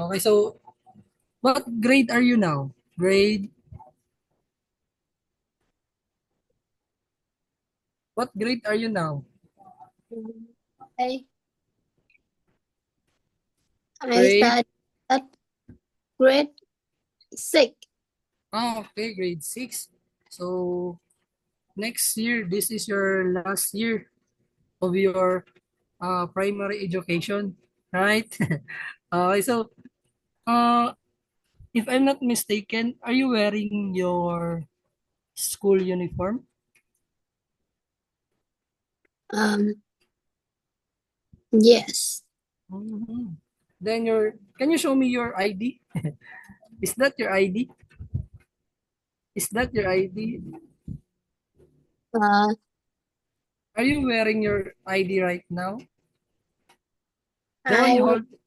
Okay, so what grade are you now? What grade are you now? I I Grade? study at grade 6. Okay, grade 6. So next year, this is your last year of your primary education, right? Okay, so uh, if I'm not mistaken, are you wearing your school uniform? Um, yes. Mhm. Then can you show me your ID? Is that your ID? Is that your ID? Uh, Are you wearing your ID right now? The one I you w- hold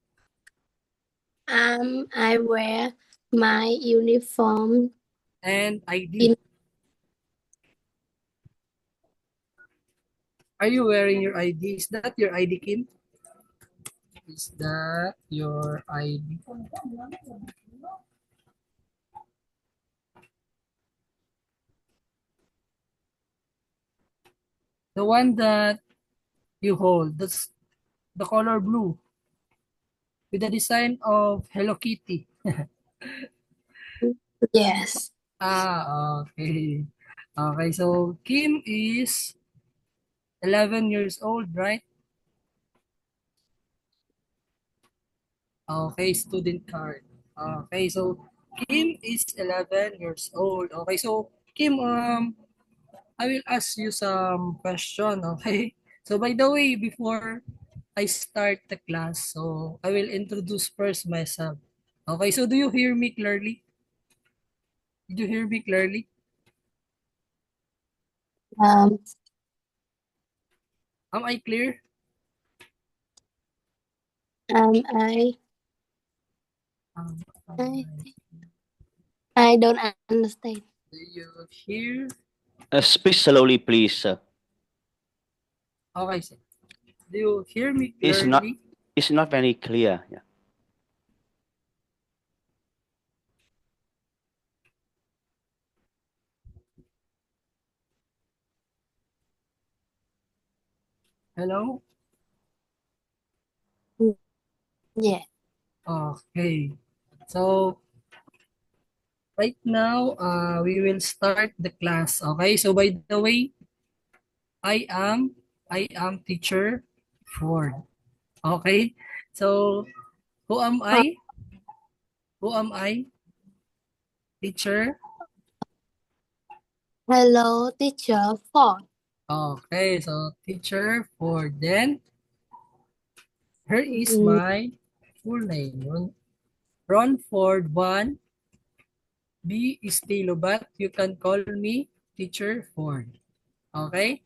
I wear my uniform and ID. in Are you wearing your ID? Is that your ID, Kim? Is that your ID? The one that you hold, that's the color blue with the design of Hello Kitty. yes. Okay. Okay, so Kim is 11 years old, right? Okay, student card. Okay, so Kim is 11 years old. Okay, so Kim, I will ask you some question, okay? So by the way, before I start the class, so I will introduce first myself. Okay, so do you hear me clearly? Did you hear me clearly? Um, Am I clear? um, Um, I, I don't understand. do you hear? Speak slowly, please. Okay, sir. Do you hear me It's not clearly? it's not very clear. Yeah. Hello? Yeah. Okay. So right now, we will start the class. Okay. So by the way, I am I am teacher Ford. Okay. So who am Uh, I? Who am I? Teacher. hello, teacher Ford. Okay. So teacher Ford. Then here is Mm, my full name. Ron Ford 1. B is Tilo, but you can call me teacher Ford. Okay.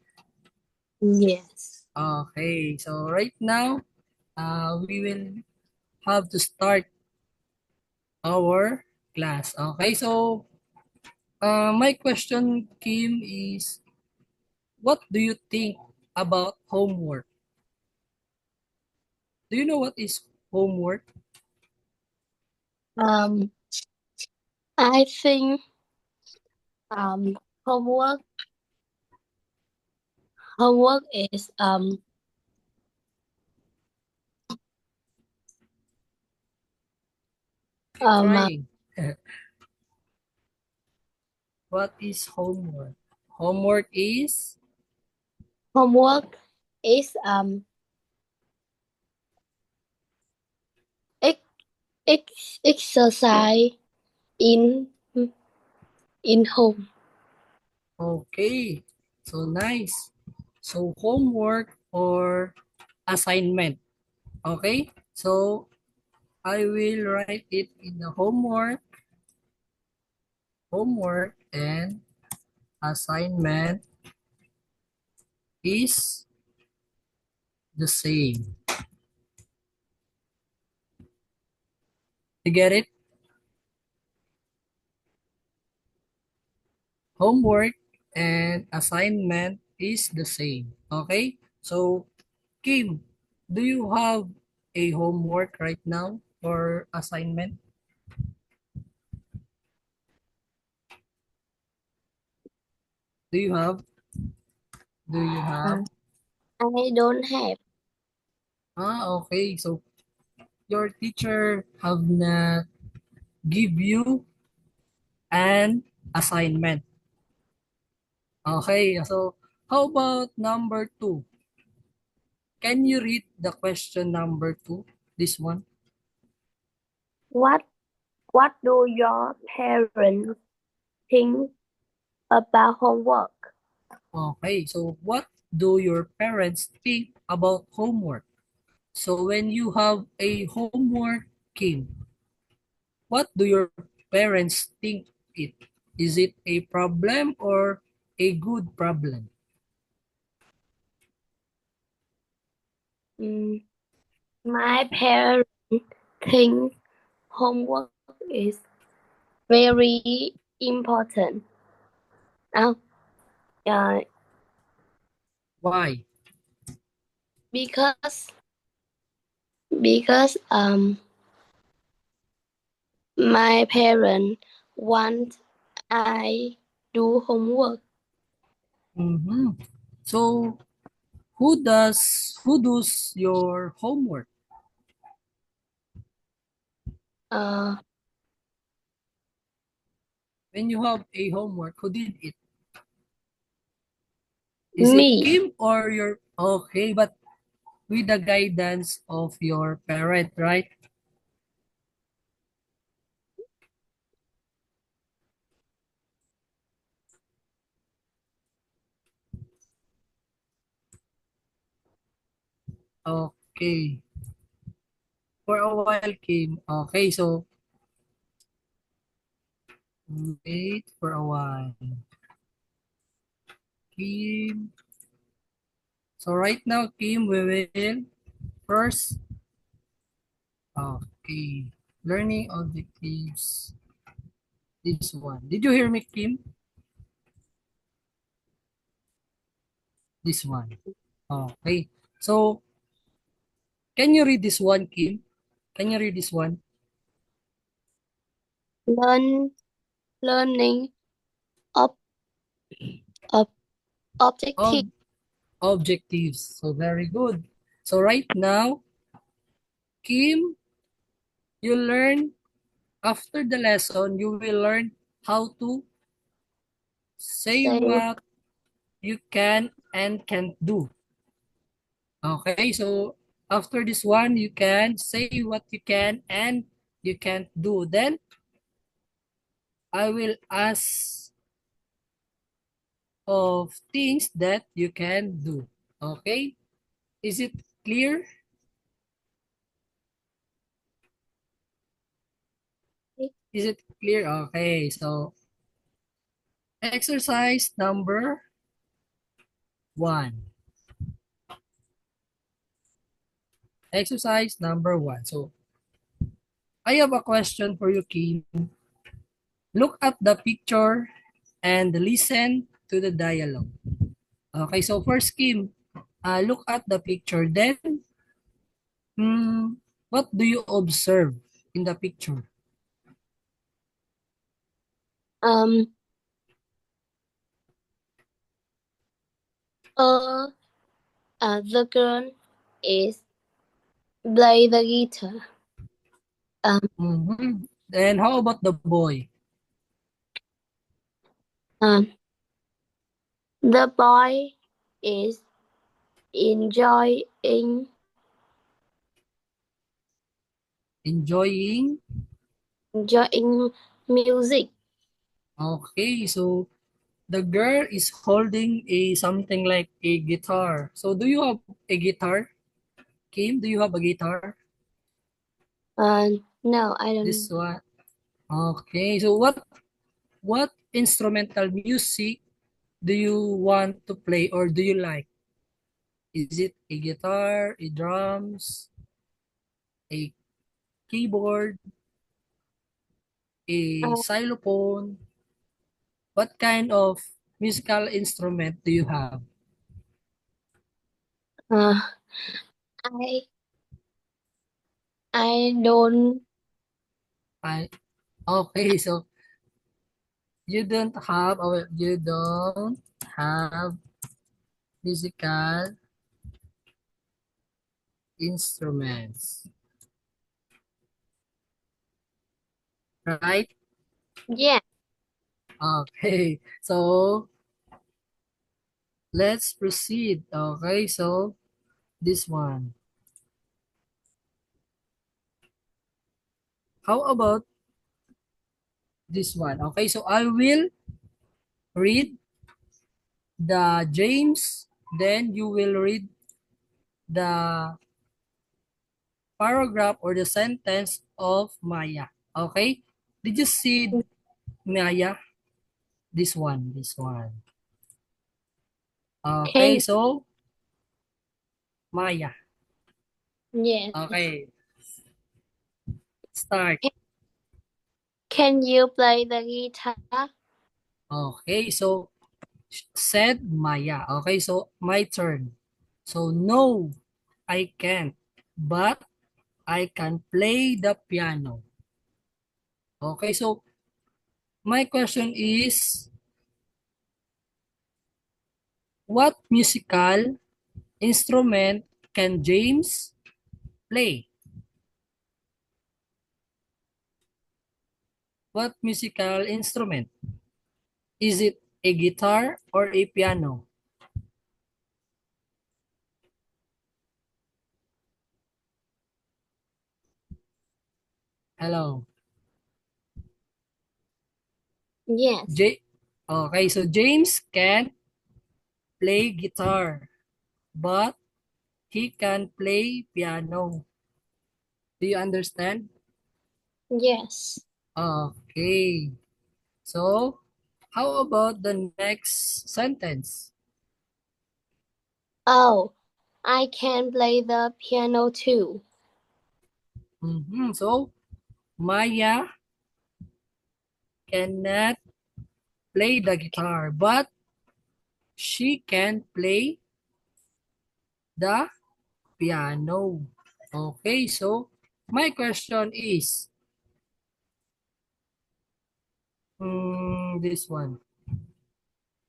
yes. Okay. So right now, we will have to start our class. Okay, so my question, Kim, is what do you think about homework? Do you know what is homework? Um, I think um homework homework is Keep um uh, trying. What is homework? Homework is homework is ex, exercise in in home. okay. So nice. So homework or assignment. Okay. So I will write it in the homework, and assignment is the same. You get it? Homework and assignment is the same. Okay? So, Kim, do you have a homework right now or assignment? Do you have? Do you have? I don't have. Okay. So your teacher have not give you an assignment. Okay. So how about number 2? Can you read the question number 2? This one. What do your parents think about homework? Okay. So what do your parents think about homework? So when you have a homework, Kim, what do your parents think it? Is it a problem or a good problem? My parents think homework is very important. Uh, uh, Why? because my parents want I do homework. Mm-hmm. So who does your homework? Uh, When you have a homework, who did it? Is it me. Kim or your okay, but with the guidance of your parent, right? Okay. For a while, Kim. Okay, so wait for a while. Kim. So right now, Kim, we will first, okay, learning objectives. This one. Did you hear me, Kim? This one. Okay. So, can you read this one, Kim? Can you read this one? Learning ob, ob, objective. Ob objectives. So, very good. So, right now, Kim, you learn, after the lesson, you will learn how to say Say what you can and can't do. Okay, so after this one, you can say what you can and you can't do. Then I will ask of things that you can do. Okay, is it clear? Is it clear? Okay, so exercise number 1. Exercise number 1. So I have a question for you, Kim. Look at the picture and listen to the dialogue. Okay, so first, Kim, look at the picture. Then, what do you observe in the picture? um uh, the girl is play the guitar. Then how about the boy? Um the boy is enjoying Enjoying? enjoying music. Okay, so the girl is holding a something like a guitar. So do you have a guitar? Kim, do you have a guitar? No, I This don't. one. Okay, so what instrumental music do you want to play or do you like? Is it a guitar, a drums, a keyboard, a Uh, xylophone? What kind of musical instrument do you have? uh, I I don't. Okay, so you don't have musical instruments, right? Yeah. Okay, so let's proceed. Okay, so this one. How about this one? Okay, so I will read the James, then you will read the paragraph or the sentence of Maya. Okay? Did you see Maya? This one, this one. Okay, Can so Maya. yes. Okay, start. Can you play the guitar? Okay, so said Maya. Okay, so my turn. So no, I can't, but I can play the piano. Okay, so my question is, what musical instrument can James play? What musical instrument? Is it a guitar or a piano? Hello. Yes. Okay, so James can play guitar, but he can play piano. Do you understand? Yes. Okay. So, how about the next sentence? Oh, I can play the piano too. So, Maya cannot play the guitar, but she can play the piano. Okay, so my question is, this one.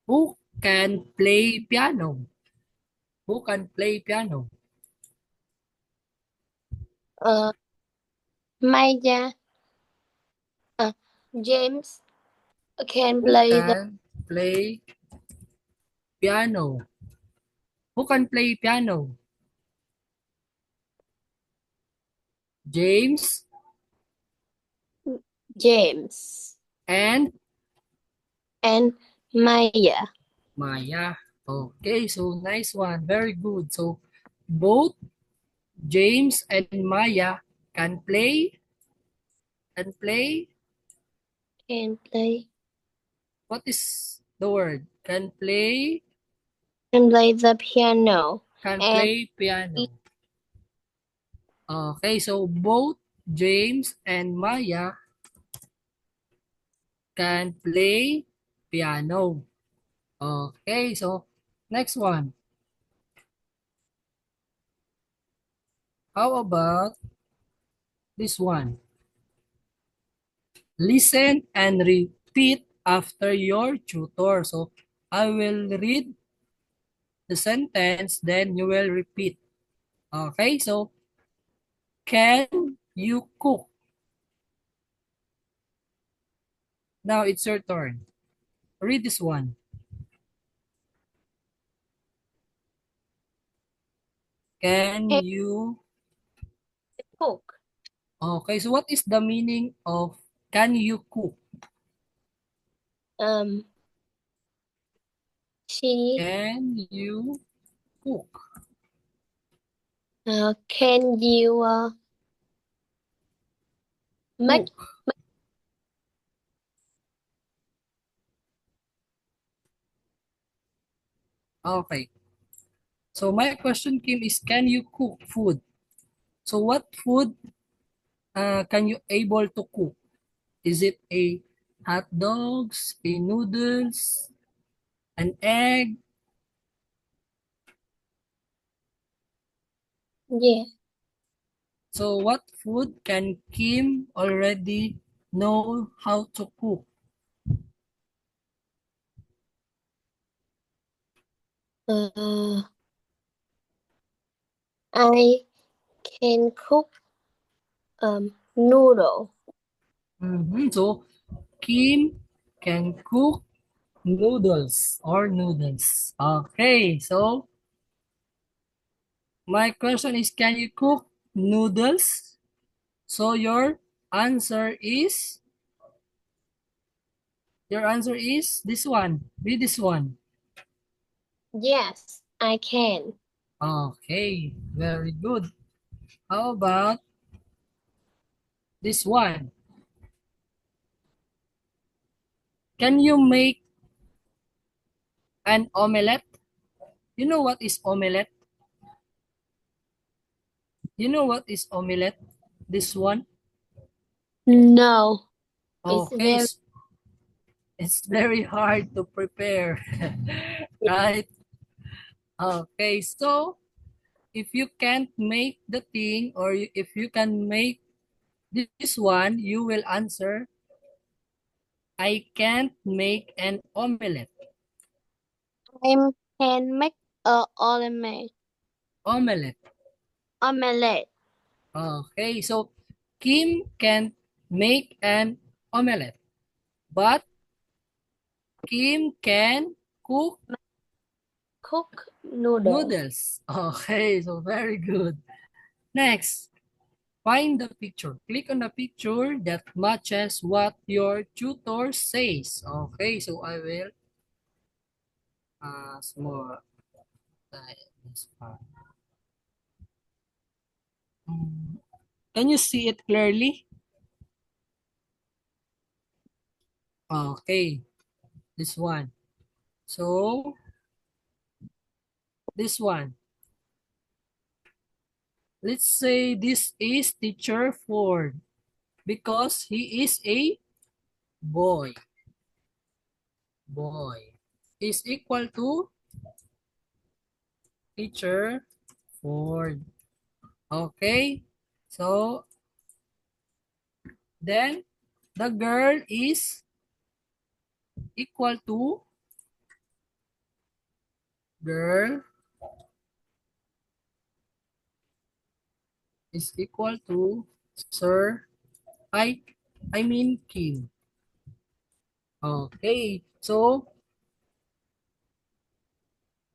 Who can play piano? Who can play piano? Uh, Maya, uh, James can Who play the can play piano? Who can play piano? James James and and Maya. Maya. Okay, so nice one. Very good. So both James and Maya can play. Can play What is the word? can play the piano Can and play piano. Okay, so both James and Maya can play piano. Okay, so next one. How about this one? Listen and repeat after your tutor. So I will read the sentence, then you will repeat. Okay, so can you cook? Now it's your turn. Read this one. Can can you cook. Okay, so what is the meaning of can you cook? Um, she Can you cook? can you make Cook. Okay. So my question, Kim, is can you cook food? So what food can you able to cook? Is it a hot dogs, a noodles, an egg? yeah So what food can Kim already know how to cook? I can cook noodle. So Kim can cook noodles or noodles. Okay, so my question is, can you cook noodles? So your answer is this one. Read this one. Yes, I can. Okay, very good. How about this one? Can you make an omelette? You know what is omelette? You know what is omelette? This one? No, it's Okay, very it's very hard to prepare, right? Okay, so if you can't make the thing or if you can make this one, you will answer, I can't make an omelette. I can make a omelette. Omelette. Omelette. Okay, so Kim can make an omelette, but Kim can cook Cook noodle. noodles. Okay, so very good. Next, find the picture. Click on the picture that matches what your tutor says. Okay, so I will small this part. Can you see it clearly? Okay, this one. So, this one. Let's say this is teacher Ford because he is a boy. Boy is equal to teacher Ford. Okay, so then the girl is equal to girl is equal to Sir I mean Kim. Okay, so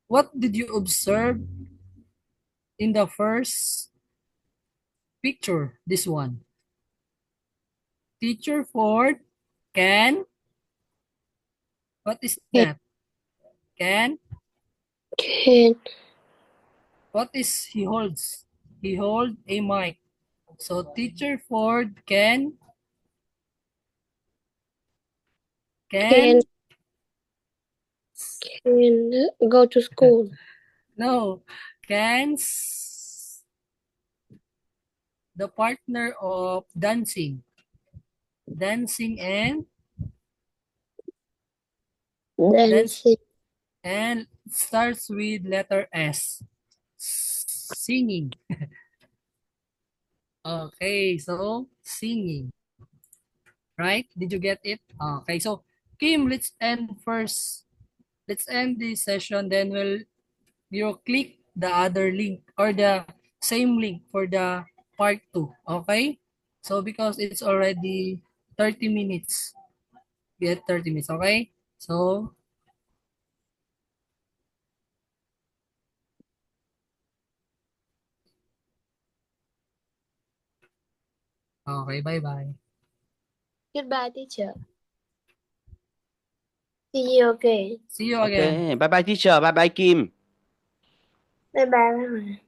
what did you observe in the first picture? This one. Teacher Ford can, what is that? Can, Can what is he holds? He hold a mic. So Teacher Ford can can go to school. no can the partner of dancing and dance Dancing. and starts with letter S, singing. Okay, so singing, right? Did you get it? Okay, so Kim, let's end this session, then you click the other link or the same link for the part 2. Okay, so because it's already 30 minutes, we had 30 minutes. Okay, so okay, bye bye. Goodbye, teacher. See you again. See you again. Okay, bye bye teacher, bye bye Kim. Bye bye.